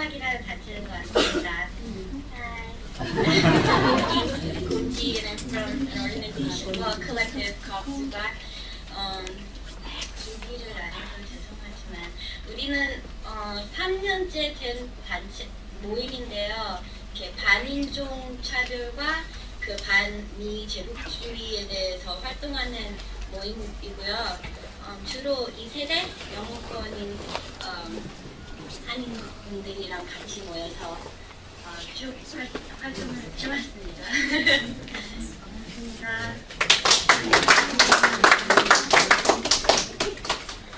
수학이랑 같은 것 같습니다. Gucci and I'm from an organization, well, a collective called Suga. 얘기를 안 해서 죄송하지만 우리는 3년째 된 단체 모임인데요. 이렇게 반인종 차별과 그 반미 제국주의에 대해서 활동하는 모임이고요. 주로 2세대 영어권인 한인분들이랑 같이 모여서 쭉 활동을 해왔습니다.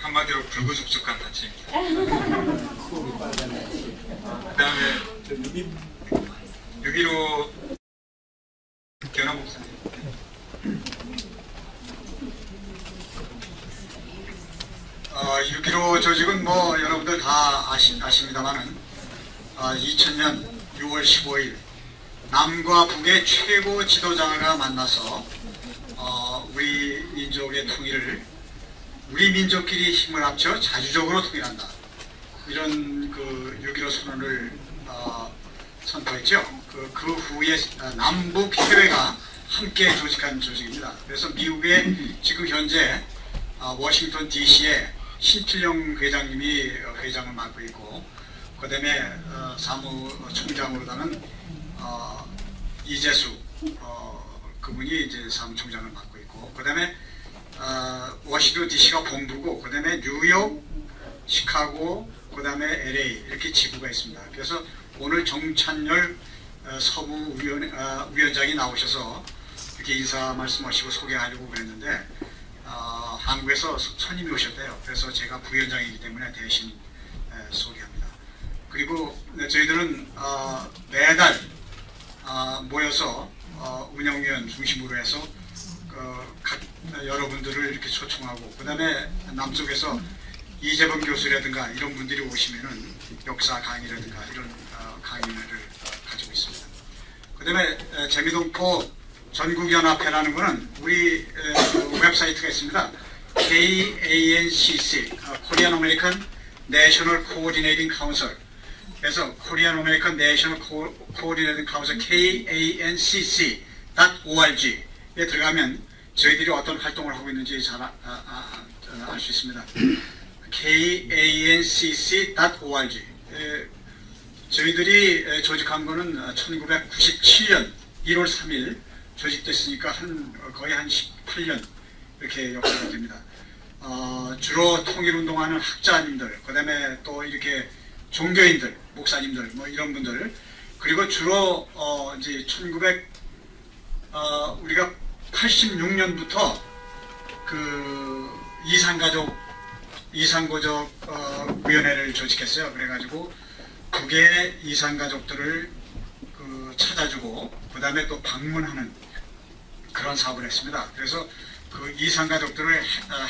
한마디로 불구죽죽한 단체입니다. 그 다음에 6.15 견학 목사님. 6.15 조직은 뭐 여러분들 다 아십니다만은 2000년 6월 15일 남과 북의 최고 지도자가 만나서 우리 민족의 통일을 우리 민족끼리 힘을 합쳐 자주적으로 통일한다. 이런 그 6.15 선언을 선포했죠. 그 후에 남북 협회가 함께 조직한 조직입니다. 그래서 미국의 지금 현재 워싱턴 DC에 신필영 회장님이 회장을 맡고 있고, 그 다음에 사무총장으로다는 이재수 그분이 이제 사무총장을 맡고 있고, 그 다음에 워싱턴 DC가 본부고, 그 다음에 뉴욕, 시카고, 그 다음에 LA 이렇게 지부가 있습니다. 그래서 오늘 정찬열 서부위원장이 나오셔서 이렇게 인사 말씀하시고 소개하려고 그랬는데 한국에서 손님이 오셨대요. 그래서 제가 부위원장이기 때문에 대신 소개합니다. 그리고 저희들은 매달 모여서 운영위원 중심으로 해서 여러분들을 이렇게 초청하고, 그 다음에 남쪽에서 이재범 교수라든가 이런 분들이 오시면은 역사 강의라든가 이런 강의를 가지고 있습니다. 그 다음에 재미동포 전국연합회라는 거는 우리 웹사이트가 있습니다. KANCC, Korean American National Coordinating Council. 그래서 Korean American National Coordinating Council KANCC.org에 들어가면 저희들이 어떤 활동을 하고 있는지 잘 알 수 있습니다. KANCC.org. 저희들이 조직한 거는 1997년 1월 3일 조직됐으니까 거의 한 18년 이렇게 역사가 됩니다. 주로 통일운동하는 학자님들, 그 다음에 또 이렇게 종교인들, 목사님들, 뭐 이런 분들, 그리고 주로 이제 우리가 86년부터 그 이산가족 위원회를 조직했어요. 그래가지고 북의 이산가족들을 찾아주고, 그 다음에 또 방문하는 그런 사업을 했습니다. 그래서 그 이산가족들을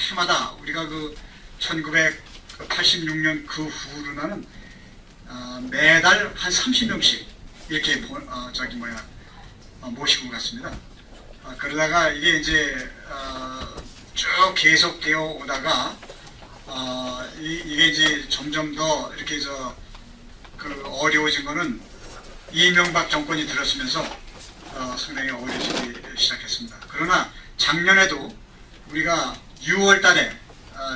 해마다 우리가 그 1986년 그 후로는 매달 한 30명씩 이렇게 모시고 갔습니다. 그러다가 이게 이제 쭉 계속되어 오다가 이게 이제 점점 더 이렇게 어려워진 거는 이명박 정권이 들었으면서 상당히 어려워지기 시작했습니다. 그러나 작년에도 우리가 6월 달에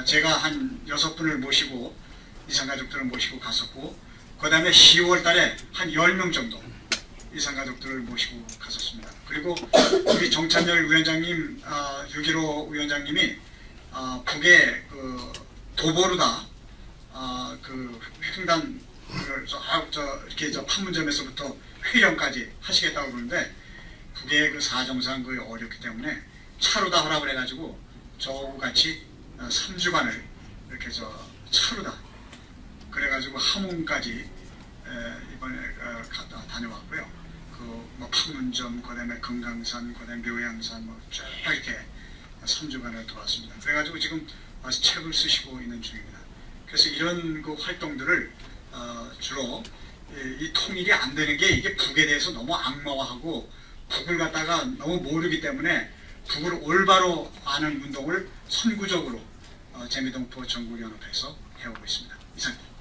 제가 한 6분을 모시고 이산가족들을 모시고 갔었고, 그 다음에 10월 달에 한 10명 정도 이산가족들을 모시고 갔었습니다. 그리고 우리 정찬열 위원장님, 6.15 위원장님이 북의 도보르다 횡단 이렇게 판문점에서부터 회령까지 하시겠다고 그러는데, 북의 그 사정상 거의 어렵기 때문에 차로다 하라고 해가지고 저하고 같이 3주간을 이렇게 차로다 그래가지고 함흥까지 이번에 갔다 다녀왔고요. 뭐 판문점, 그 다음에 금강산, 그 다음에 묘양산 쭉 이렇게 3주간을 돌았습니다. 그래가지고 지금 책을 쓰시고 있는 중입니다. 그래서 이런 그 활동들을 주로 이 통일이 안 되는 게 이게 북에 대해서 너무 악마화하고 북을 갖다가 너무 모르기 때문에 북을 올바로 아는 운동을 선구적으로 재미동포 전국연합회에서 해오고 있습니다. 이상입니다.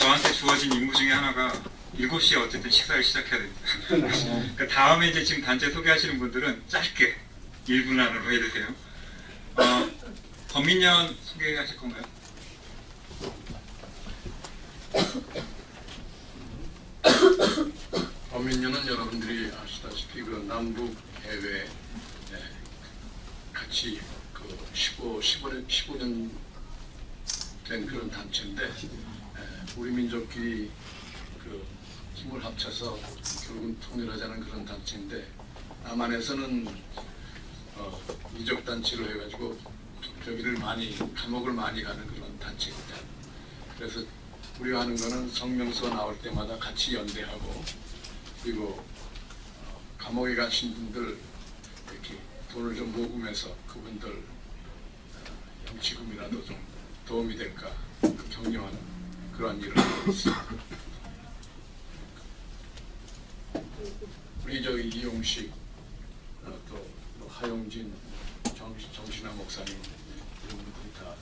저한테 주어진 임무 중에 하나가 7시에 어쨌든 식사를 시작해야 됩니다. 그 다음에 이제 지금 단체 소개하시는 분들은 짧게 1분 안으로 해도 돼요. 범민련 소개하실 건가요? 범민련은 여러분들이 아시다시피 그 남북 해외 같이 그 15년 된 그런 단체인데 우리 민족끼리 그 힘을 합쳐서 결국은 통일하자는 그런 단체인데 남한에서는 이적 단체로 해가지고 저기를 많이 감옥을 많이 가는 그런 단체입니다. 그래서 우리가 하는 거는 성명서 나올 때마다 같이 연대하고 그리고 감옥에 가신 분들 이렇게 돈을 좀 모금해서 그분들 영치금이라도 좀 도움이 될까 격려하는 그러한 일을 하고 있습니다. 우리 저 이용식 또 하용진 정신아 목사님 이런 분들이 다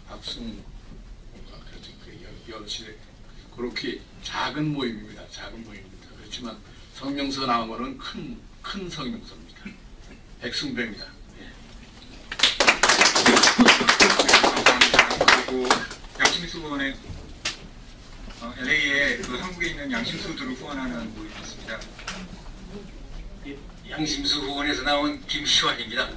박승 여럿이 그렇게 작은 모임입니다. 작은 모임입니다. 그렇지만 성명서 나온 거는 큰 성명서입니다. 백승배입니다. 그리고 양심수 후원의 LA에 그 한국에 있는 양심수들을 후원하는 모임이 있습니다. 양심수 후원에서 나온 김시환입니다.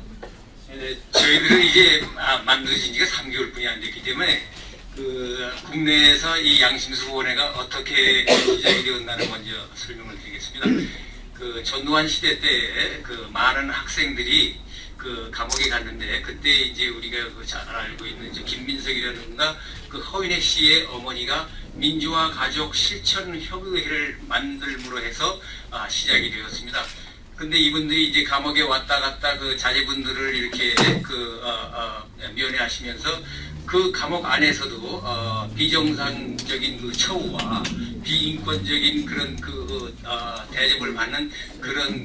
저희들은 이제 만들어진 지가 3개월뿐이 안 됐기 때문에 그 국내에서 이 양심수 후원회가 어떻게 시작이 되었나를 먼저 설명을 드리겠습니다. 그 전두환 시대 때 그 많은 학생들이 그 감옥에 갔는데 그때 이제 우리가 그 잘 알고 있는 이제 김민석이라든가 그 허인혜 씨의 어머니가 민주화 가족 실천 협의회를 만들므로 해서 시작이 되었습니다. 근데 이분들이 이제 감옥에 왔다 갔다 그 자제분들을 이렇게 그 면회하시면서 그 감옥 안에서도 비정상적인 그 처우와 비인권적인 그런 그 대접을 받는 그런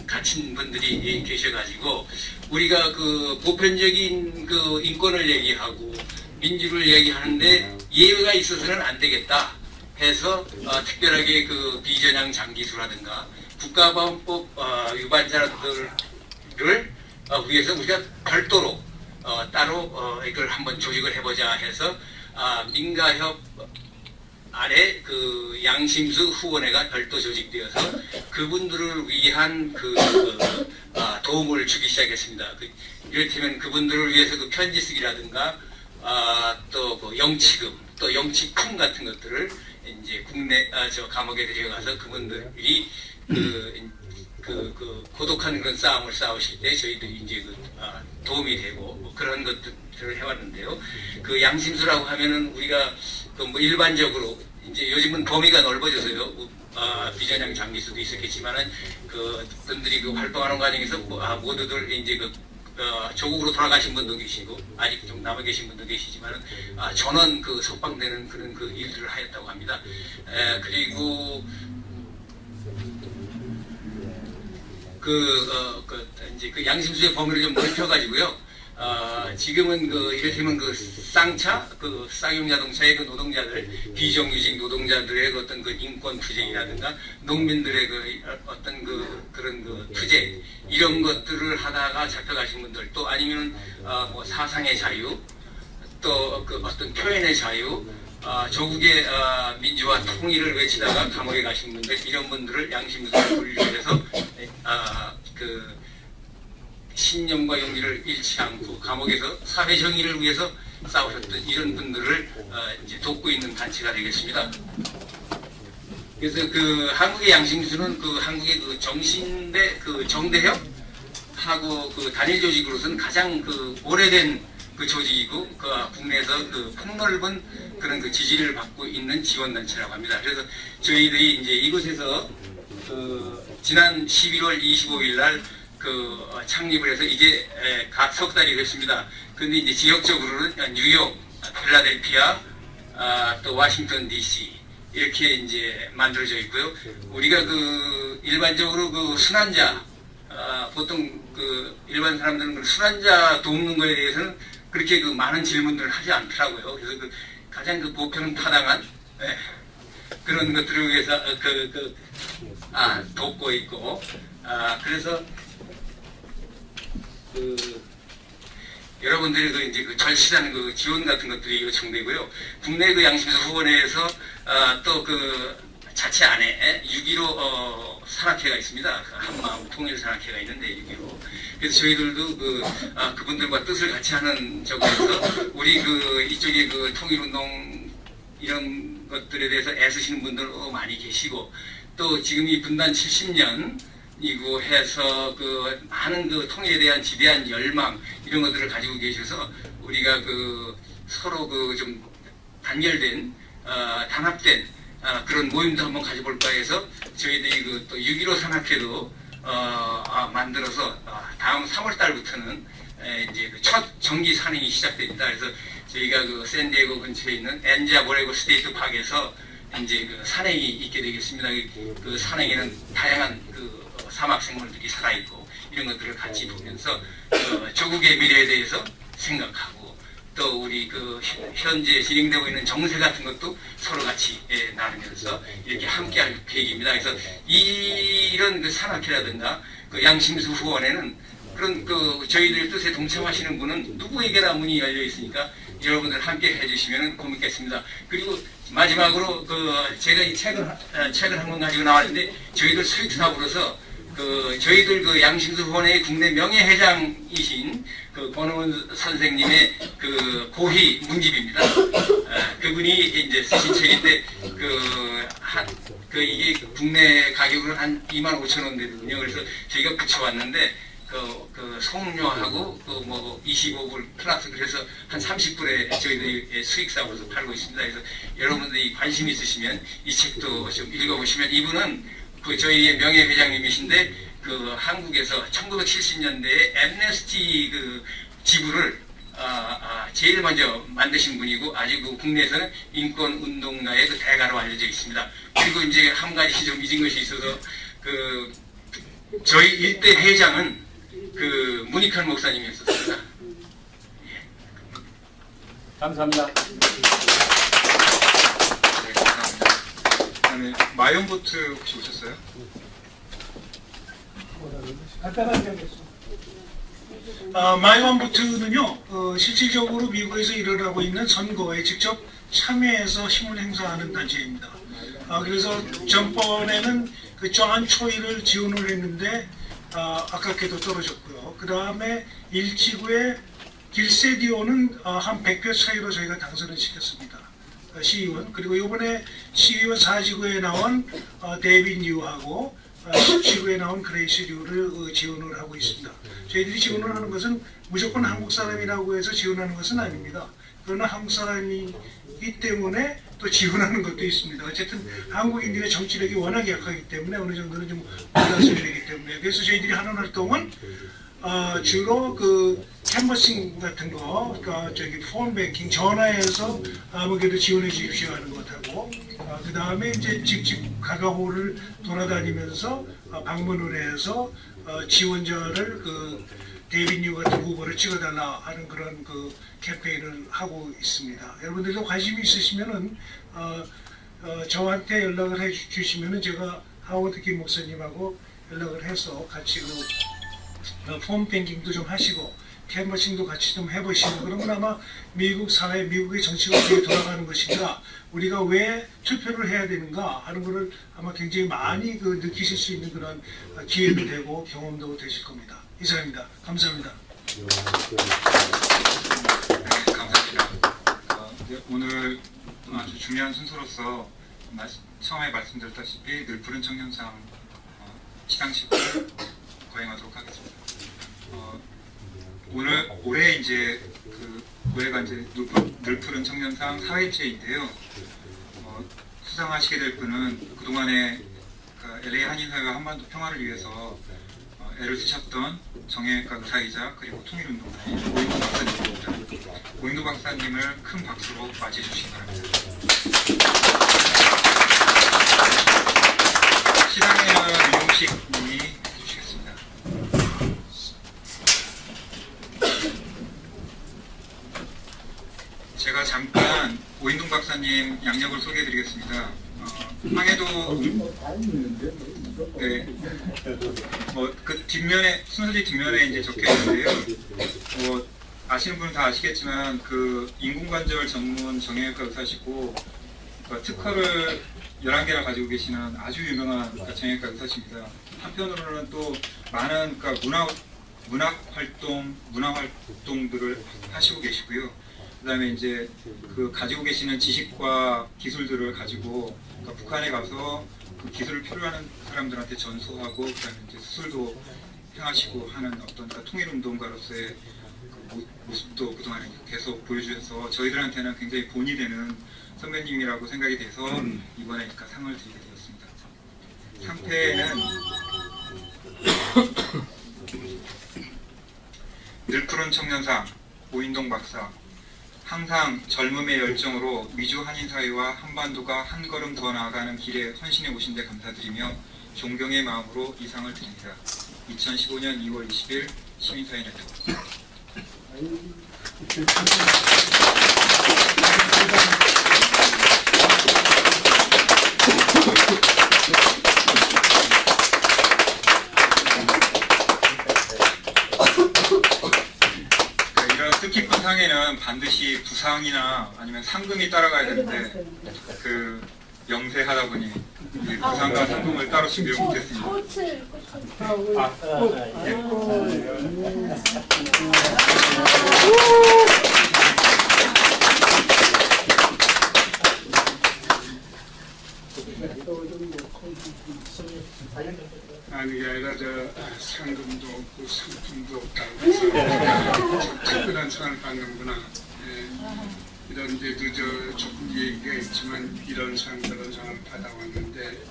갇힌 분들이 계셔가지고 우리가 그 보편적인 그 인권을 얘기하고 민주를 얘기하는데 예외가 있어서는 안 되겠다 해서 특별하게 그 비전향 장기수라든가 국가보안법 위반자들을 위해서 우리가 별도로 따로 이걸 한번 조직을 해보자 해서 민가협 아래 그 양심수 후원회가 별도 조직되어서 그분들을 위한 그 도움을 주기 시작했습니다. 이를테면 그분들을 위해서 그 편지 쓰기라든가 또 그 영치금 또 영치품 같은 것들을 이제 국내 저 감옥에 들여가서 그분들이 그 고독한 그런 싸움을 싸우실 때 저희들이 이제 도움이 되고 뭐 그런 것들을 해왔는데요. 그 양심수라고 하면은 우리가 그 뭐 일반적으로 이제 요즘은 범위가 넓어져서요. 비전향 장기수도 있었겠지만은 그 분들이 그 활동하는 과정에서 모두들 이제 조국으로 돌아가신 분도 계시고 아직 좀 남아 계신 분도 계시지만은 전원 그 석방되는 그런 그 일들을 하였다고 합니다. 그리고 이제 그 양심수의 범위를 좀 넓혀가지고요. 지금은 이를테면 그 쌍차, 그 쌍용 자동차의 그 노동자들, 비정규직 노동자들의 어떤 그 인권 투쟁이라든가 농민들의 그 어떤 그런 그 투쟁 이런 것들을 하다가 잡혀가신 분들 또 아니면 뭐 사상의 자유 또 그 어떤 표현의 자유 조국의 민주화 통일을 외치다가 감옥에 가신 분들 이런 분들을 양심수로 분류해서 그 신념과 용기를 잃지 않고 감옥에서 사회 정의를 위해서 싸우셨던 이런 분들을 이제 돕고 있는 단체가 되겠습니다. 그래서 그 한국의 양심수는 그 한국의 그 정신대 그 정대협 하고 그 단일 조직으로서는 가장 그 오래된 그 조직이고 그 국내에서 그 폭넓은 그런 그 지지를 받고 있는 지원단체라고 합니다. 그래서 저희들이 이제 이곳에서 그 지난 11월 25일 날 그 창립을 해서 이제 각 석 달이 됐습니다. 근데 이제 지역적으로는 뉴욕, 필라델피아, 또 워싱턴 DC 이렇게 이제 만들어져 있고요. 우리가 그 일반적으로 그 순환자 보통 그 일반 사람들은 그 순환자 돕는 거에 대해서는 그렇게 그 많은 질문들을 하지 않더라고요. 그래서 그 가장 그 보편 타당한 그런 것들을 위해서 돕고 있고, 그래서 여러분들의 그 이제 그 절실한 그 지원 같은 것들이 요청되고요. 국내 그 양심소 후원회에서 또 그 자체 안에 6.15 산악회가 있습니다. 한마음 통일 산악회가 있는데 6.15. 그래서 저희들도 그분들과 뜻을 같이 하는 적에서 우리 그 이쪽에 그 통일운동 이런 것들에 대해서 애쓰시는 분들도 많이 계시고, 또 지금 이 분단 70년 이고 해서 그 많은 그 통일에 대한 지대한 열망 이런 것들을 가지고 계셔서 우리가 그 서로 그 좀 단결된 단합된 그런 모임도 한번 가져볼까 해서 저희들이 그 또 6.15 산악회도 만들어서 다음 3월 달부터는 이제 그 첫 정기 산행이 시작됩니다. 그래서 저희가 그 샌디에고 근처에 있는 엔자 모레고 스테이트 파크에서 이제 그 산행이 있게 되겠습니다. 그 산행에는 다양한 그 사막 생물들이 살아있고 이런 것들을 같이 보면서 조국의 미래에 대해서 생각하고, 또 우리 그 현재 진행되고 있는 정세 같은 것도 서로 같이 나누면서 이렇게 함께할 계획입니다. 그래서 이런 그 산악회라든가 그 양심수 후원에는 그런 그 저희들 뜻에 동참하시는 분은 누구에게나 문이 열려 있으니까 여러분들 함께 해주시면 고맙겠습니다. 그리고 마지막으로 그 제가 이 책을 한 권 가지고 나왔는데, 저희들 수익 사업으로서 저희들 그 양심수 후원회 국내 명예회장이신 그 권호원 선생님의 그 고희 문집입니다. 그분이 이제 쓰신 책인데 이게 국내 가격으로 한 25,000원 되거든요. 그래서 저희가 붙여왔는데 그 송료하고 뭐 25불 플러스 그래서 한 30불에 저희들이 수익사업으로서 팔고 있습니다. 그래서 여러분들이 관심 있으시면 이 책도 좀 읽어보시면, 이분은 그 저희의 명예회장님이신데 그 한국에서 1970년대에 엠네스티 그 지부를 제일 먼저 만드신 분이고, 아주 그 국내에서는 인권운동가의 그 대가로 알려져 있습니다. 그리고 이제 한 가지 좀 잊은 것이 있어서 그 저희 일대 회장은 그 문익환 목사님이었습니다. 예. 감사합니다. 네, 감사합니다. 그다음에 마이온보트 혹시 오셨어요? 마이온보트는요, 실질적으로 미국에서 일어나고 있는 선거에 직접 참여해서 힘을 행사하는 단체입니다. 그래서 전번에는 그 존 초이를 지원을 했는데 아깝게도 떨어졌고요. 그 다음에 일지구의 길세디오는 한 100표 차이로 저희가 당선을 시켰습니다. 시의원. 그리고 이번에 시의원 4지구에 나온 데이빗 뉴하고 10지구에 나온 그레이시 류를 지원을 하고 있습니다. 저희들이 지원을 하는 것은 무조건 한국 사람이라고 해서 지원하는 것은 아닙니다. 그러나 한국 사람이기 때문에 또 지원하는 것도 있습니다. 어쨌든 한국인들의 정치력이 워낙 약하기 때문에 어느 정도는 좀 부담스러워야 되기 때문에, 그래서 저희들이 하는 활동은 주로 그 캔버싱 같은 거, 그러니까 저기 폰뱅킹 전화해서 아무개도 지원해 주십시오 하는 것하고, 그 다음에 이제 직접 가가호를 돌아다니면서 방문을 해서 지원자를 그 데이빗 뉴 같은 후보를 찍어달라 하는 그런 그 캠페인을 하고 있습니다. 여러분들도 관심이 있으시면은 저한테 연락을 해 주시면은 제가 하워드 김 목사님하고 연락을 해서 같이 그 폼뱅킹도 좀 하시고 캔버싱도 같이 좀 해보시고, 그러면 아마 미국 사회, 미국의 정치가 어떻게 돌아가는 것인가, 우리가 왜 투표를 해야 되는가 하는 것을 아마 굉장히 많이 그 느끼실 수 있는 그런 기회도 되고 경험도 되실 겁니다. 이상입니다. 감사합니다. 네, 감사합니다. 오늘 아주 중요한 순서로서 처음에 말씀드렸다시피 늘 푸른 청년상 시상식을 거행하도록 하겠습니다. 올해 이제 올해가 이제 늘 푸른 청년상 4회째인데요. 수상하시게 될 분은 그동안에 LA 한인사회와 한반도 평화를 위해서 애를 쓰셨던 정형외과 의사이자 그리고 통일운동가인 오인도 박사님입니다. 오인도 박사님을 큰 박수로 맞이해 주시기 바랍니다. 시상회는 유용식 님이 해주시겠습니다. 박사님 양력을 소개해드리겠습니다. 황해도 네, 그 뒷면에 순서지 뒷면에 이제 적혀 있는데요. 아시는 분은 다 아시겠지만 그 인공관절 전문 정형외과 의사시고 특허를 11개나 가지고 계시는 아주 유명한 정형외과 의사십니다. 한편으로는 또 많은 문화 활동들을 하시고 계시고요. 그다음에 이제 그 가지고 계시는 지식과 기술들을 가지고 북한에 가서 그 기술을 필요하는 사람들한테 전수하고 그다음에 이제 수술도 행하시고 하는 어떤 통일운동가로서의 그 모습도 그동안에 계속 보여주셔서 저희들한테는 굉장히 본이 되는 선배님이라고 생각이 돼서 이번에 상을 드리게 되었습니다. 상패는 늘 푸른 청년상 오인동 박사, 항상 젊음의 열정으로 미주 한인사회와 한반도가 한 걸음 더 나아가는 길에 헌신해 오신 데 감사드리며 존경의 마음으로 이 상을 드립니다. 2015년 2월 20일 시민사회 네트워크. 이런 뜻깊은 상에는 반드시 부상이나 아니면 상금이 따라가야 되는데 그 영세하다 보니 부상과 상금을 따로 준비를 못했습니다. 아니 게 아니라 상금도 없고 상품도 없다고 해서 특별한 상을 받는구나. 이런 데도 조금 얘기가 있지만 이런 상 저런 상을 받아왔는데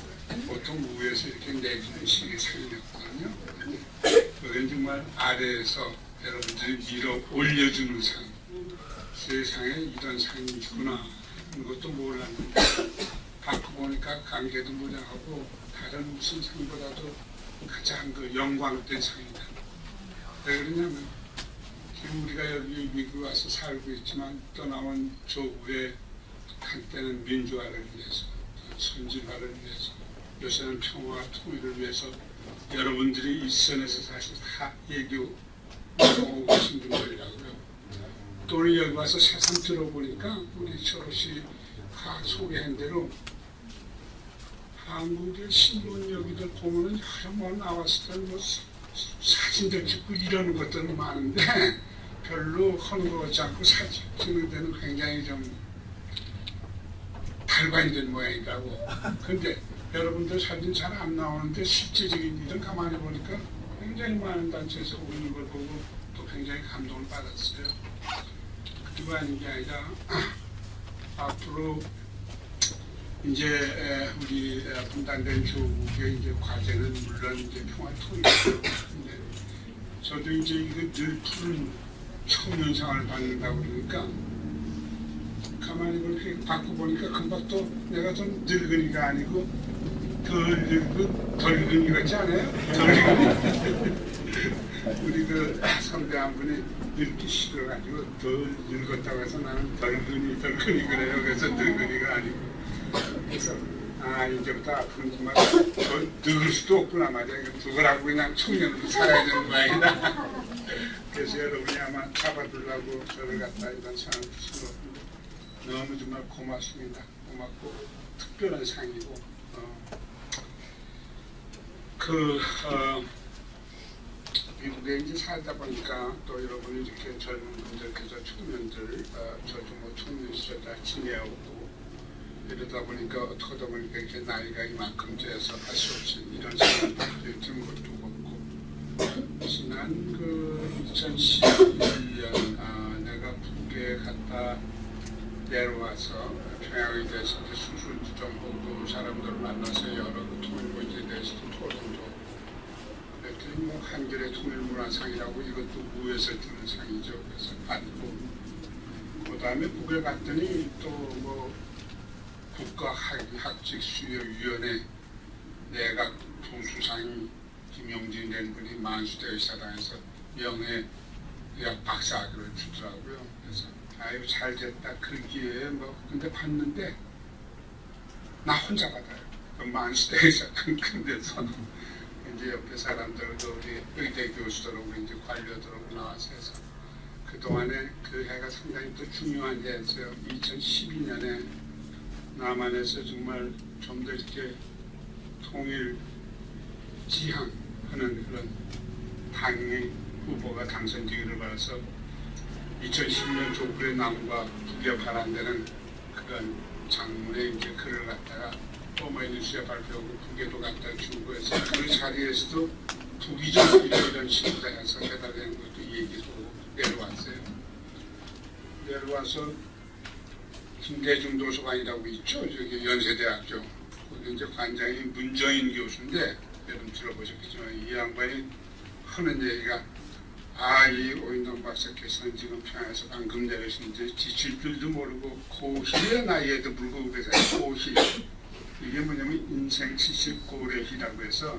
보통 위에서 이렇게 내주는 식의 상이었거든요. 그건 정말 아래에서 여러분들이 밀어 올려주는 상. 세상에 이런 상이 있구나. 이것도 몰랐는데 갖고 보니까 관계도 무량하고 다른 무슨 상보다도 가장 영광된 상이다. 왜 그러냐면 지금 우리가 여기 미국에 와서 살고 있지만 떠나온 조국의 한때는 민주화를 위해서, 선진화를 위해서, 요새는 평화와 통일을 위해서 여러분들이 이 선에서 사실 다 얘기하고 계신 분들이라고요. 또 우리 여기 와서 새삼 들어보니까 우리 저롯이 다 소개한 대로 한국의 신문 여기들 보면은 여러 번 나왔을 때는 뭐 사진들 찍고 이러는 것들은 많은데 별로 하는 것 같지 않고 사진 찍는 데는 굉장히 좀 달관된 모양이라고. 근데 여러분들 사진 잘 안 나오는데 실제적인 일은 가만히 보니까 굉장히 많은 단체에서 오는 걸 보고 또 굉장히 감동을 받았어요. 그거 아닌 게 아니라 앞으로 이제 우리 분단된 조국의 이제 과제는 물론 이제 평화 통일인데 저도 이제 이거 늘 푸른 청년상을 받는다고 그러니까 가만히 그렇게 받고 보니까 금방 또 내가 좀 늙은이가 아니고 덜 늙은 덜 늙은이 같지 않아요? 덜 늙은이. 우리 그 선배 한 분이 늙기 싫어가지고 덜 늙었다고 해서 나는 덜근이 그래요. 그래서 늙은이가 아니고. 그래서 이제부터 앞으로는 정말 더 늙을 수도 없구나 말이야. 그거라고 그냥 청년으로 살아야 되는 모양이다. 그래서 여러분이 아마 잡아두려고 저를 갖다 이런 상을 주신 것 같은데 너무 정말 고맙습니다. 고맙고 특별한 상이고 미국에 이제 살다 보니까 또 여러분이 이렇게 젊은 분들께서 청년들 저도 뭐 청년 시절 다 지내오고 이러다 보니까 어떻게 하다 보니까 이렇게 나이가 이만큼 돼서 할 수 없이 이런 생각을 받게 된 것도 없고 지난 2012년 내가 북에 갔다 내려와서 평양에 대해서 수술도 좀 보고 사람들을 만나서 여러 통일 문제에 대해서도 토론도 그랬더니 뭐 한겨레 통일문화상이라고 이것도 무에서 드는 상이죠. 그래서 받고 그 다음에 북에 갔더니 또 뭐 국가학직수여위원회 내각 동수상이 김용진이라는 분이 만수대 의사당에서 명예의학 박사학위를 주더라고요. 그래서 아유 잘 됐다 그러기에 뭐 근데 봤는데 나 혼자 받아요. 그 만수대에서 큰 데서 이제 옆에 사람들도 우리 의대 교수들하고 이제 관료들하고 나와서 해서 그동안에 그 해가 상당히 또 중요한 해였어요. 2012년에 남한에서 정말 좀 더 이렇게 통일 지향하는 그런 당의 후보가 당선되기를 바라서 2010년 조국의 남과 북에 발한되는 그런 장문의 이제 글을 갖다가 오마이뉴스에 발표하고 북에도 갖다 주고 해서 그 자리에서도 북이 좀 이런 식으로 해서 해달라는 것도 얘기도 내려왔어요. 내려와서 김대중 도서관이라고 있죠. 저기 연세대학교. 거기 이제 관장이 문정인 교수인데 여러분 들어보셨겠지만 이 양반이 하는 얘기가 이 오인동 박사께서는 지금 평양에서 방금 내려오신데 지칠 줄도 모르고 고희의 나이에도 불구하고 그래서 고희 이게 뭐냐면 인생 70고래희라고 해서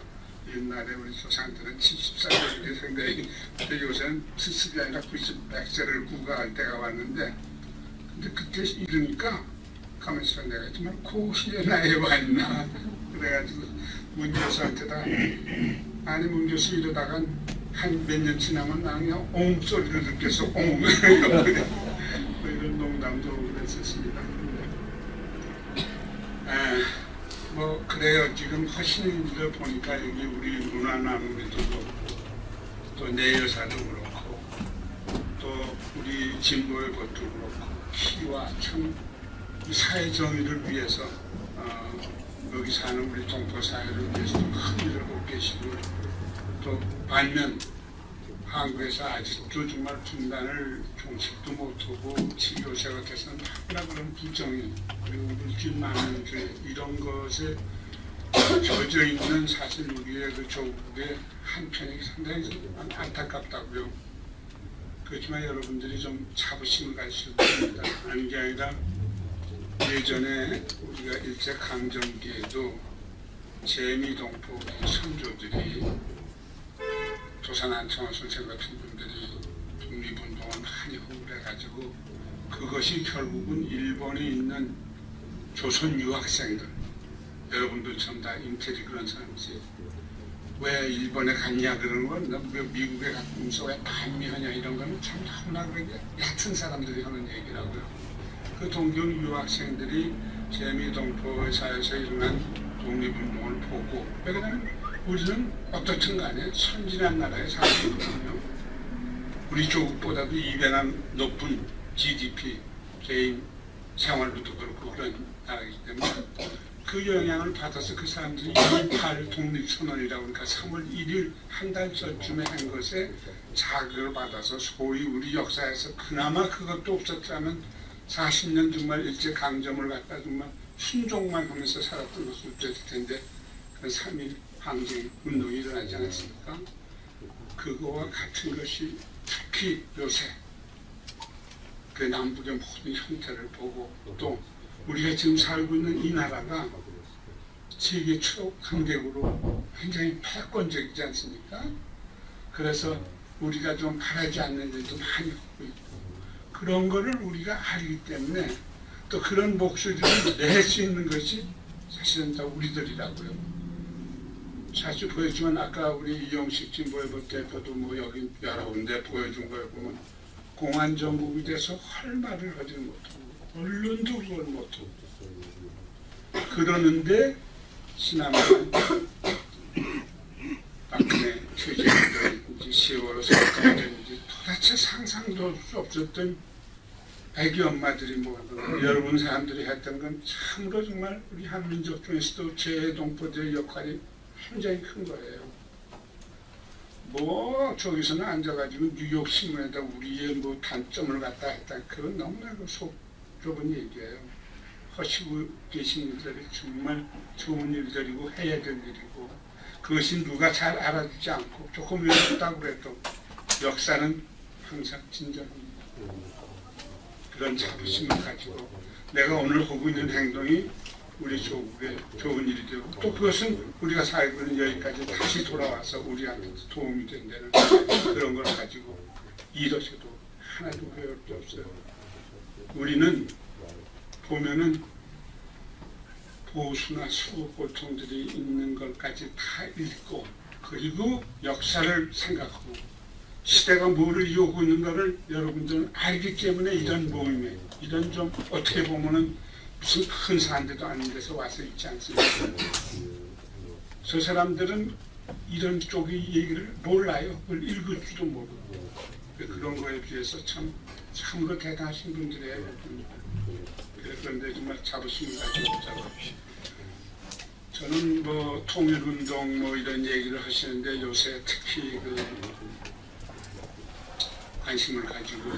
옛날에 우리 조상들은 70살이 생각이 근데 요새는 70이 아니라 100세를 구가할 때가 왔는데 근데 그때 이러니까 가면서 내가 정말 고희의 나이에 왔나 그래가지고 문 교수한테다 아니 문 교수 이러다가 한 몇 년 지나면 나 그냥 옹 소리를 느껴서 옹 이런 농담도 그랬었습니다. 뭐 그래요. 지금 하시는 일을 보니까 여기 우리 문화나눔에도 그렇고 또 내 여사도 그렇고 또 우리 진보의 것도 그렇고 키와 참 사회 정의를 위해서 여기 사는 우리 동포 사회를 위해서 큰 일을 하고 계시고 또 반면 한국에서 아직도 정말 분단을 종식도 못하고 치료세 같아서는 하나 그런 부정이 그리고 물질 만원주의 이런 것에 젖어 있는 사실 우리의 그 조국의 한편이 상당히 안타깝다고요. 그렇지만 여러분들이 좀 자부심을 가지셔야 됩니다. 아닌 게 아니라 예전에 우리가 일제강점기에도 재미동포 선조들이 조선 안청환 선생 같은 분들이 독립운동을 많이 후원해가지고 그것이 결국은 일본에 있는 조선 유학생들 여러분들처럼 다 인텔이 그런 사람이지 왜 일본에 갔냐 그러는 건 왜 미국에 갔으면서 왜 반미하냐 이런 거는 참 너무나 그렇게 얕은 사람들이 하는 얘기라고요. 그 동경 유학생들이 재미동포사에서 일어난 독립운동을 보고 왜냐하면 우리는 어떻든 간에 선진한 나라에 살거든요. 우리 조국보다도 2배나 높은 GDP, 개인 생활비도 그렇고 그런 나라이기 때문에 그 영향을 받아서 그 사람들이 2.8 독립선언이라고 그러니까 3월 1일 한 달 전쯤에 한 것에 자극을 받아서 소위 우리 역사에서 그나마 그것도 없었다면 40년 정말 일제강점을 갖다 정말 순종만 하면서 살았던 것을 됐을 텐데 그 3.1 항쟁 운동이 일어나지 않았습니까? 그거와 같은 것이 특히 요새 그 남북의 모든 형태를 보고 또 우리가 지금 살고 있는 이 나라가 세계 최고 강대국으로 굉장히 패권적이지 않습니까? 그래서 우리가 좀 바라지 않는 일도 많이 하고 있고 그런 거를 우리가 알기 때문에 또 그런 목소리를 낼 수 있는 것이 사실은 다 우리들이라고요. 사실 보였지만 아까 우리 이영식 진보회법 대표도 뭐 여기 여러 군데 보여준 거에 보면 공안정국이 돼서 할 말을 하지 못하고 언론도 그걸 못하고 그러는데 지난번 박근혜 퇴진이든 이제 세월호 사건이든지 도대체 상상도 할 수 없었던 애기 엄마들이 뭐 여러분 사람들이 했던 건 참으로 정말 우리 한민족 중에서도 재동포들의 역할이 굉장히 큰 거예요. 뭐 저기서는 앉아가지고 뉴욕 신문에다 우리의 뭐 단점을 갖다 했다 그건 너무나 그 속 좁은 얘기예요. 하시고 계신 일들이 정말 좋은 일들이고 해야 될 일이고 그것이 누가 잘 알아주지 않고 조금 외롭다고 그래도 역사는 항상 진정합니다. 그런 자부심을 가지고 내가 오늘 하고 있는 행동이 우리 조국에 좋은 일이 되고 또 그것은 우리가 살고 있는 여기까지 다시 돌아와서 우리한테 도움이 된다는 그런 걸 가지고 이러셔도 하나도 회의할 게 없어요. 우리는 보면은 보수나 수고통들이 있는 것까지 다 읽고 그리고 역사를 생각하고 시대가 뭐를 요구하는가를 여러분들은 알기 때문에 이런 모임에 이런 좀 어떻게 보면은 무슨 큰 사람들도 아닌 데서 와서 있지 않습니까? 저 사람들은 이런 쪽의 얘기를 몰라요. 그걸 읽을 줄도 모르고 그런 거에 비해서 참으로 대단하신 분들이에요. 그런데 정말 자부심을 가지고 잡아주시오. 저는 뭐 통일운동 뭐 이런 얘기를 하시는데 요새 특히 관심을 가지고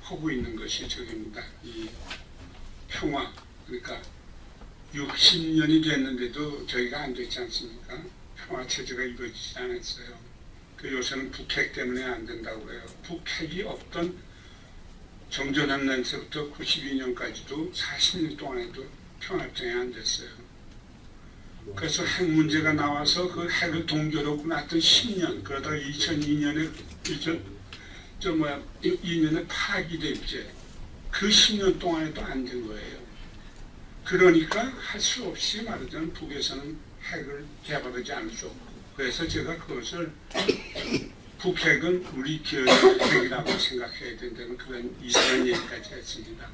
하고 있는 것이 저기입니다. 이 평화, 그러니까 60년이 됐는데도 저희가 안 됐지 않습니까? 평화체제가 이루어지지 않았어요. 요새는 북핵 때문에 안 된다고 해요. 북핵이 없던 정전한날서부터 92년까지도 40년 동안에도 평화협정이 안 됐어요. 그래서 핵 문제가 나와서 그 핵을 동결하고 났던 10년, 그러다가 2002년에 2년에 파기됐지. 그 10년 동안에도 안 된 거예요. 그러니까 할 수 없이 말하자면 북에서는 핵을 개발하지 않을 수 없고, 그래서 제가 그것을 북핵은 우리 기업의 핵이라고 생각해야 된다는 그런 이상한 얘기까지 했습니다.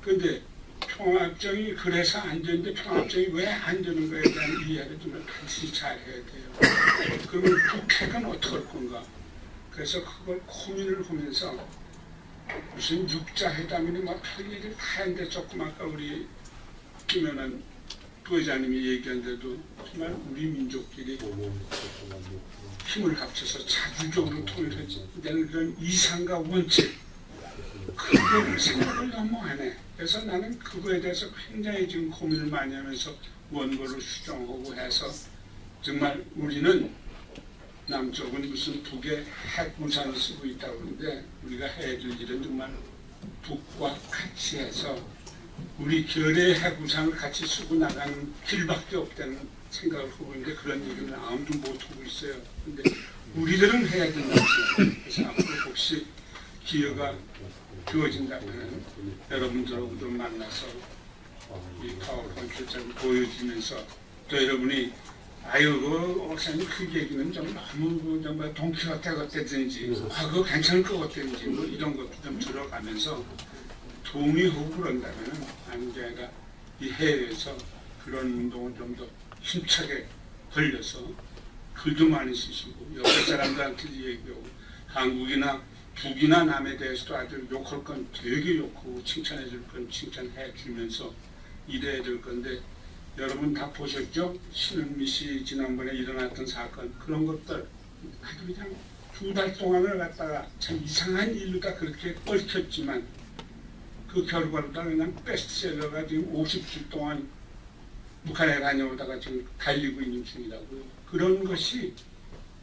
그런데 평화협정이 그래서 안 되는데 평화협정이 왜 안 되는 거에 대한 이해를 좀 반드시 잘 해야 돼요. 그러면 북핵은 어떻게 할 건가? 그래서 그걸 고민을 하면서 무슨 육자회담이니 막 별일을 다 했는데 조금 아까 우리 김연한 부회장님이 얘기한 대로 정말 우리 민족끼리 힘을 합쳐서 자주적으로 통일하지 되는 그런 이상과 원칙 그걸 생각을 너무 안 해. 그래서 나는 그거에 대해서 굉장히 지금 고민을 많이 하면서 원고를 수정하고 해서 정말 우리는 남쪽은 무슨 북의 핵 우산을 쓰고 있다고 하는데 우리가 해야 될 일은 정말 북과 같이 해서 우리 결의 핵 우산을 같이 쓰고 나가는 길밖에 없다는 생각을 하고 있는데 그런 얘기는 아무도 못하고 있어요. 근데 우리들은 해야 된다고 생각해요. 그래서 앞으로 혹시 기회가 주어진다면 여러분들하고도 만나서 이 파워포인트를 보여주면서 또 여러분이 아유, 목사님 그 얘기는 좀 너무 정말 동키호테 같다든지 그거 괜찮을 것 같다든지 뭐 이런 것도 좀 들어가면서 동의하고 그런다면 아닌 게 아니라 이 해외에서 그런 운동을 좀 더 힘차게 벌려서 글도 많이 쓰시고 옆에 사람들한테 얘기하고 한국이나 북이나 남에 대해서도 아주 욕할 건 되게 욕하고 칭찬해 줄 건 칭찬해 주면서 이래야 될 건데 여러분 다 보셨죠? 신은미 씨 지난번에 일어났던 사건 그런 것들 아주 그냥 2달 동안을 갖다가 참 이상한 일로 다 그렇게 얽혔지만 그 결과로 다 그냥 베스트셀러가 지금 50주 동안 북한에 다녀오다가 지금 달리고 있는 중이라고요. 그런 것이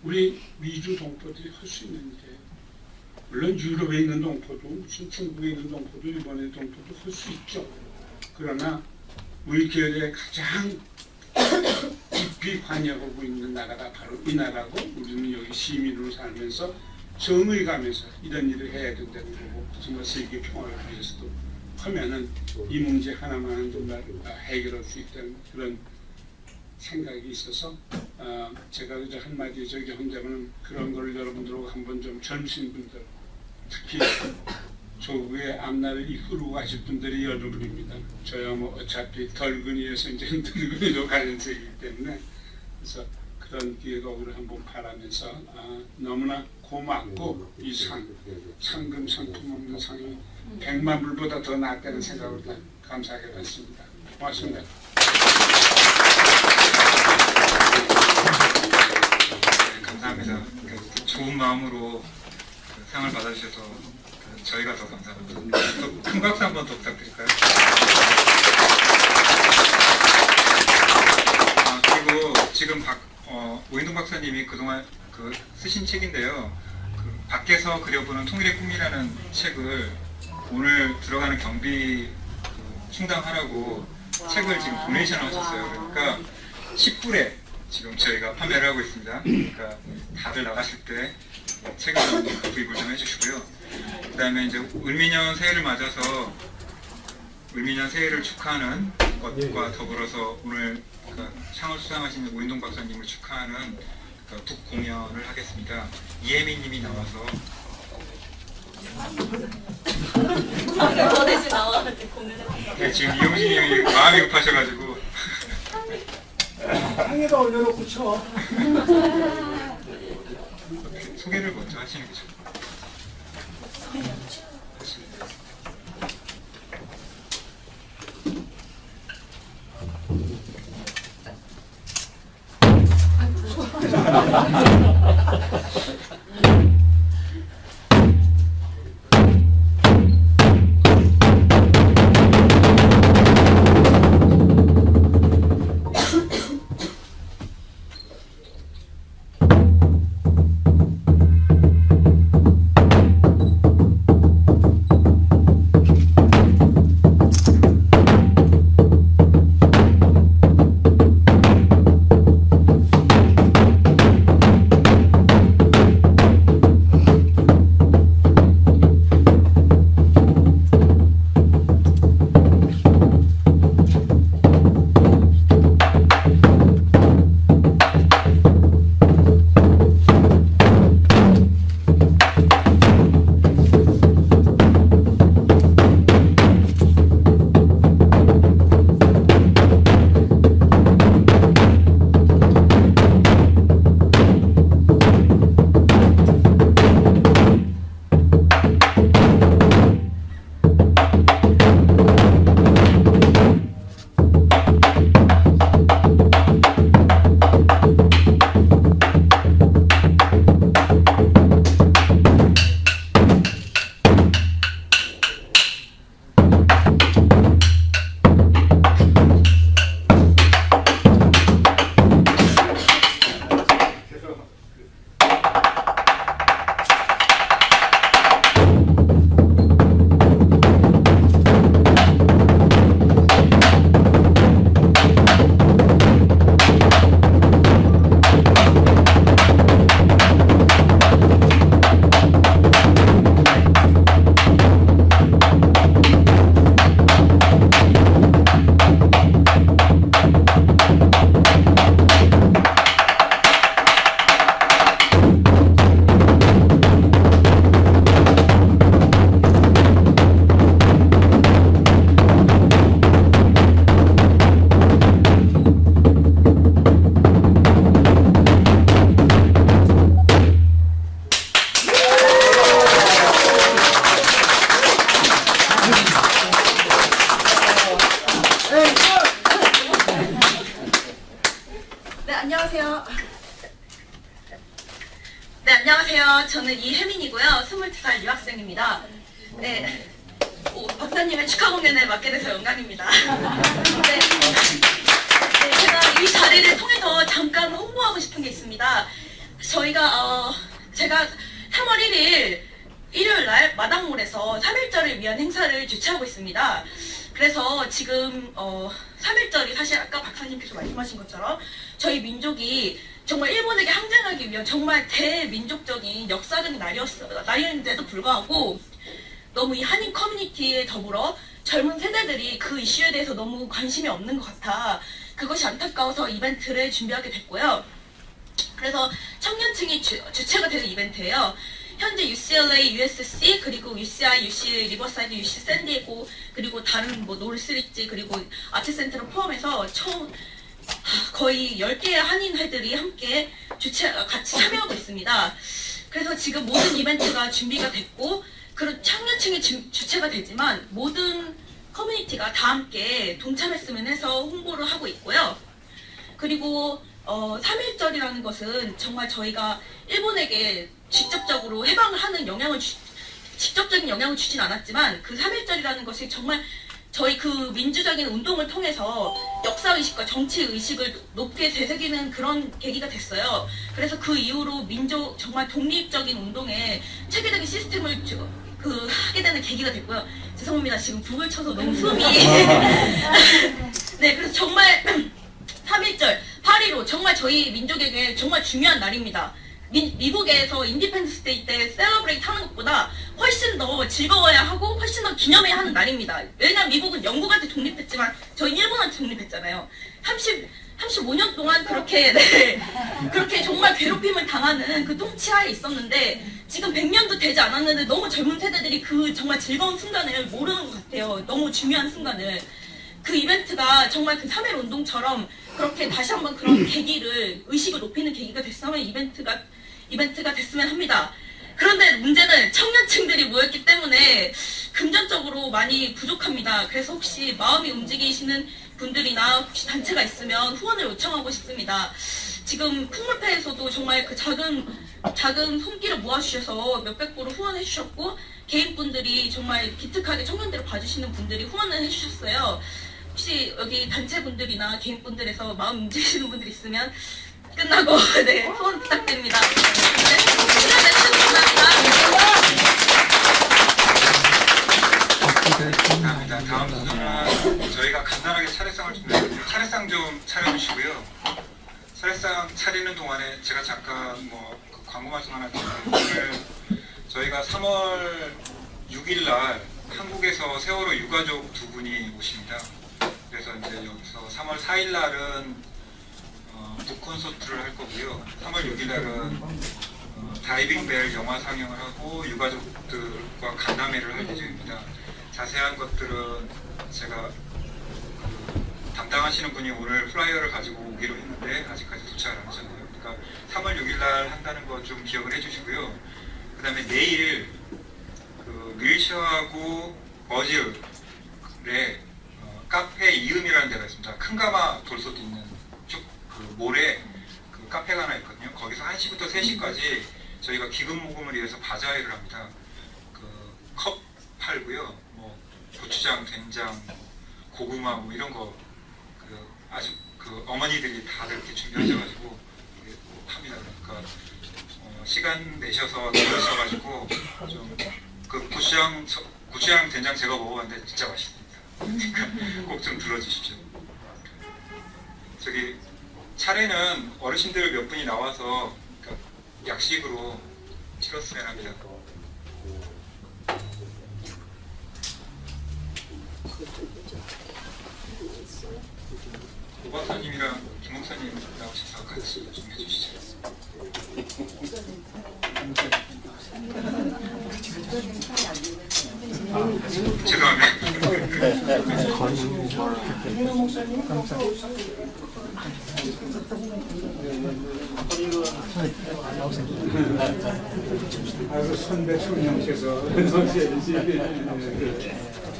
우리 미주 동포들이 할 수 있는 일이에요. 물론 유럽에 있는 동포도 무슨 중국에 있는 동포도 일본의 동포도 할 수 있죠. 그러나 우리 계열에 가장 깊이 관여하고 있는 나라가 바로 이 나라고 우리는 여기 시민으로 살면서 정의 가면서 이런 일을 해야 된다는 거고 정말 세계 평화를 위해서도 하면은 이 문제 하나만은 정말 해결할 수 있다는 그런 생각이 있어서 제가 그저 한마디 저기 한다면 그런 걸 여러분들하고 한번 좀 젊으신 분들 특히 조국의 앞날을 이끌고 가실 분들이 여러분입니다. 저야 뭐 어차피 덜근이에서 이제 늙은이로 가는 세이기 때문에 그래서 그런 기회가 오기를 한번 바라면서 너무나 고맙고 이 상금 상품 없는 상이 100만 불보다 더 낫다는 생각으로 감사하게 받습니다. 고맙습니다. 네, 감사합니다. 좋은 마음으로 상을 받아주셔서 저희가 더 감사합니다. 또 큰 박수 한번 더 부탁드릴까요? 그리고 지금 오인동 박사님이 그동안 쓰신 책인데요. 밖에서 그려보는 통일의 꿈이라는 책을 오늘 들어가는 경비 충당하라고 책을 지금 도네이션 하셨어요. 그러니까 10불에 지금 저희가 판매를 하고 있습니다. 그러니까 다들 나가실 때 책을 구입을 좀 해주시고요. 그 다음에 이제 을미년 새해를 맞아서 을미년 새해를 축하하는 것과 더불어서 오늘 상을 수상하신 오인동 박사님을 축하하는 북 공연을 하겠습니다. 이혜민 님이 나와서 저 대신 나와가지고 공연을 네, 지금 이용진이 형이 마음이 급하셔가지고 항에다 올려놓고 쳐. 소개를 먼저 하시는 게 좋을 것 같아요. 안녕하세요. 저는 이혜민이고요. 22살 유학생입니다. 네, 박사님의 축하 공연에 맡게 돼서 영광입니다. 네, 제가 이 자리를 통해서 잠깐 홍보하고 싶은 게 있습니다. 제가 3월 1일 일요일날 마당몰에서 3.1절을 위한 행사를 주최하고 있습니다. 그래서 지금 3.1절이 사실 아까 박사님께서 말씀하신 것처럼 저희 민족이 정말 일본에게 항쟁하기 위한 정말 대민족적인 역사적인 날이었는데도 불구하고 너무 이 한인 커뮤니티에 더불어 젊은 세대들이 그 이슈에 대해서 너무 관심이 없는 것 같아 그것이 안타까워서 이벤트를 준비하게 됐고요. 그래서 청년층이 주체가 되는 이벤트예요. 현재 UCLA, USC, 그리고 UCI, UC 리버사이드, UC 샌디에고, 그리고 다른 뭐 노스리지, 그리고 아트센터를 포함해서 총 거의 10개의 한인회들이 함께 같이 참여하고 있습니다. 그래서 지금 모든 이벤트가 준비가 됐고, 그리고 청년층이 주체가 되지만 모든 커뮤니티가 다 함께 동참했으면 해서 홍보를 하고 있고요. 그리고 3.1절이라는 것은 정말 저희가 일본에게 직접적으로 해방을 하는 직접적인 영향을 주진 않았지만 그 3.1절이라는 것이 정말 저희 그 민주적인 운동을 통해서 역사의식과 정치의식을 높게 되새기는 그런 계기가 됐어요. 그래서 그 이후로 정말 독립적인 운동에 체계적인 시스템을 하게 되는 계기가 됐고요. 죄송합니다. 지금 북을 쳐서 너무 숨이 네, 그래서 정말 3.1절, 8.15 정말 저희 민족에게 정말 중요한 날입니다. 미국에서 인디펜던스 데이 때 셀러브레이트 하는 것보다 훨씬 더 즐거워야 하고 훨씬 더 기념해야 하는 날입니다. 왜냐면 미국은 영국한테 독립했지만 저희 일본한테 독립했잖아요. 35년 동안 그렇게 그렇게 정말 괴롭힘을 당하는 그 통치하에 있었는데 지금 100년도 되지 않았는데 너무 젊은 세대들이 그 정말 즐거운 순간을 모르는 것 같아요. 너무 중요한 순간을. 그 이벤트가 정말 그 3.1 운동처럼 그렇게 다시 한번 그런 계기를, 의식을 높이는 계기가 됐으면 이벤트가 됐으면 합니다. 그런데 문제는 청년층들이 모였기 때문에 금전적으로 많이 부족합니다. 그래서 혹시 마음이 움직이시는 분들이나 혹시 단체가 있으면 후원을 요청하고 싶습니다. 지금 풍물패에서도 정말 그 작은 손길을 모아주셔서 몇백 불을 후원해 주셨고, 개인분들이 정말 기특하게 청년들을 봐주시는 분들이 후원을 해주셨어요. 혹시 여기 단체분들이나 개인분들에서 마음 움직이시는 분들 있으면 끝나고 네, 후원 부탁드립니다. 감사합니다. 다음 분은 저희가 간단하게 차례상을 준비했는데 차례상 좀 차려주시고요. 차례상 차리는 동안에 제가 잠깐 그 광고 말씀 하나 드리는데, 저희가 3월 6일 날 한국에서 세월호 유가족 두 분이 오십니다. 그래서 이제 여기서 3월 4일 날은 북 콘서트를 할 거고요. 3월 6일 날은 다이빙 벨 영화 상영을 하고 유가족들과 간담회를 할 예정입니다. 자세한 것들은 제가 담당하시는 분이 오늘 플라이어를 가지고 오기로 했는데 아직까지 도착을 안 하셨네요. 그러니까 3월 6일 날 한다는 거 좀 기억을 해주시고요. 그 다음에 내일 밀셔하고 버즐에 카페 이음이라는 데가 있습니다. 큰가마 돌솥 있는 쭉 모래 카페가 하나 있거든요. 거기서 1시부터 3시까지 저희가 기금 모금을 위해서 바자회를 합니다. 컵 팔고요. 고추장, 된장, 고구마 이런 거 아주 어머니들이 다들 이렇게 준비하셔가지고 합니다. 그러니까 시간 내셔서 들으셔가지고 좀 고추장, 된장 제가 먹어봤는데 진짜 맛있습니다. 그러니까 꼭 좀 들어주십시오. 저기 차례는 어르신들 몇 분이 나와서 약식으로 치렀으면 합니다. 오 박사님이랑 김 목사님 나오셔서 같이 좀 해주시죠. 죄송합니다.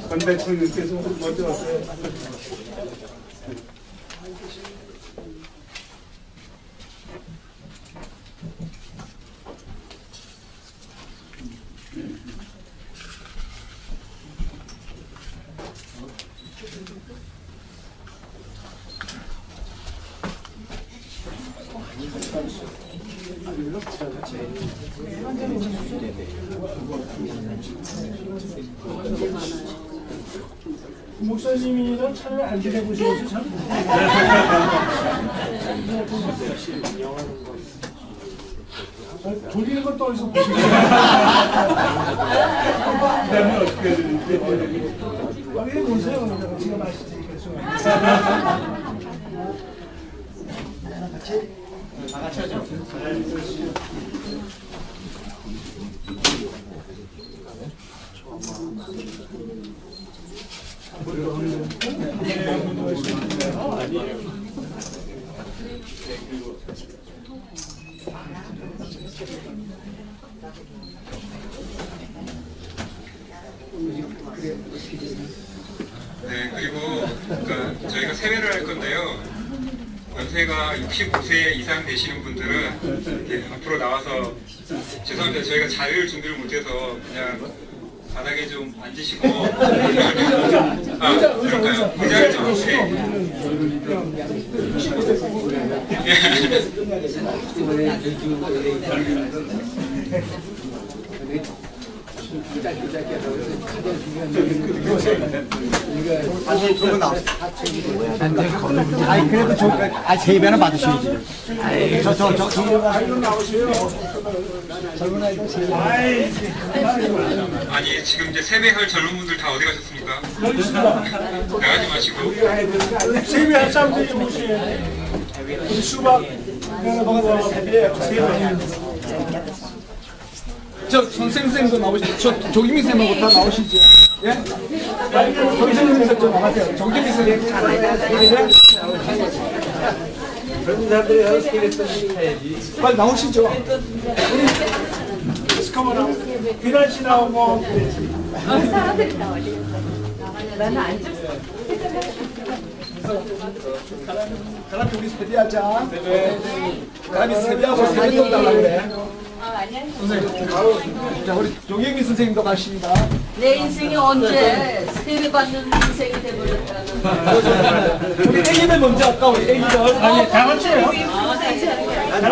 선배총님께서 먼저 왔어요. 목사님이랑 차를 안 지내보셔서 참. 돌리는 것도 어디서 보시면 그다음에 어떻게 해야 되는지 왜 보세요. 제가 맛있으니까 다 같이 하죠. 네, 그리고 저희가 세배를 할 건데요. 연세가 65세 이상 되시는 분들은 이렇게 앞으로 나와서, 죄송합니다. 저희가 자리를 준비를 못해서 그냥 바닥에 좀 앉으시고, 그럴까요? 의자를 좀 아니 그래도 제 입에는 받으셔야지. 아니 지금 이제 세배할 젊은 분들 다 어디 가셨습니까? 나가지 마시고. 세배할 사람들이 모시에 우리 수박 세배. 저 선생님도 나오시죠. 저 조기민 쌤하고 다 나오시죠. 예? 조기민 쌤좀 나가세요. 조기민 쌤. 그런 사람들이 어떻게 했던지 빨리 나오시죠. 스커머랑 비난 씨 나오고 사람들이 나오지. 나는 안 줬어. 가람이 우리 세배하자. 가람이 세배하고 세배 좀 달라고 그래. 선생님. 자, 우리 조경민 선생님도 가십니다. 내 인생이 언제 세배 받는 인생이 돼버렸다는. 우리 애기들 먼저 할까? 우리 애기들. 아니 다 같이 해요. 다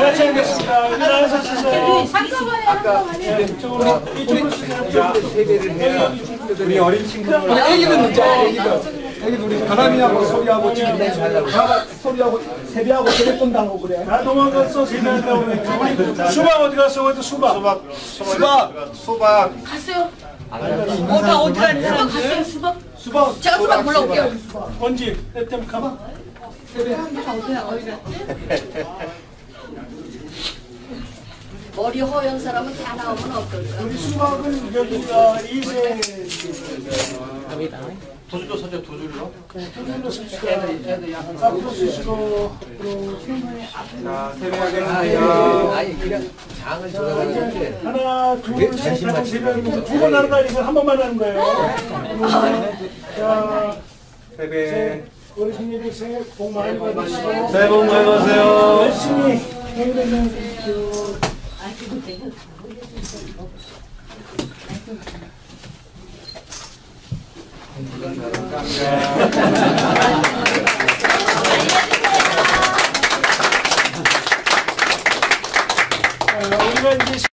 같이 하겠습니다. 일어나서 쓰세요. 이쪽으로 쓰세요. 우리 어린 친구들 우리 애기들 먼저. 애기들 우리 가람이하고 소리하고 지금 소리하고 세배하고 세뱃돈 달라고 그래. 다 도망갔어. 세배한다고 그래. 수박 어디 갔어? 어디 수박? 수박 갔어요. 나 어디 가는 수박 갔어요. 수박. 수박. 제가 수박 불러올게요. 언제? 때때면 가봐. 머리 허연 사람은 다 나오면 어떨까? 우리 수박은 여기가 2세 도주로 서죠 도주로. 도전도 씁시다. 앞으로 쓰시고 자 세배하겠습니다. 하나, 둘, 셋, 넷, 세배하면 두 번 하는 거 아니고 한 번만 하는 거예요. 자, 세배. 우리 손님들 새해 복 많이 받으시고 새해 복 많이 받으세요. 열심히 행동해주십시오. 우리가 이제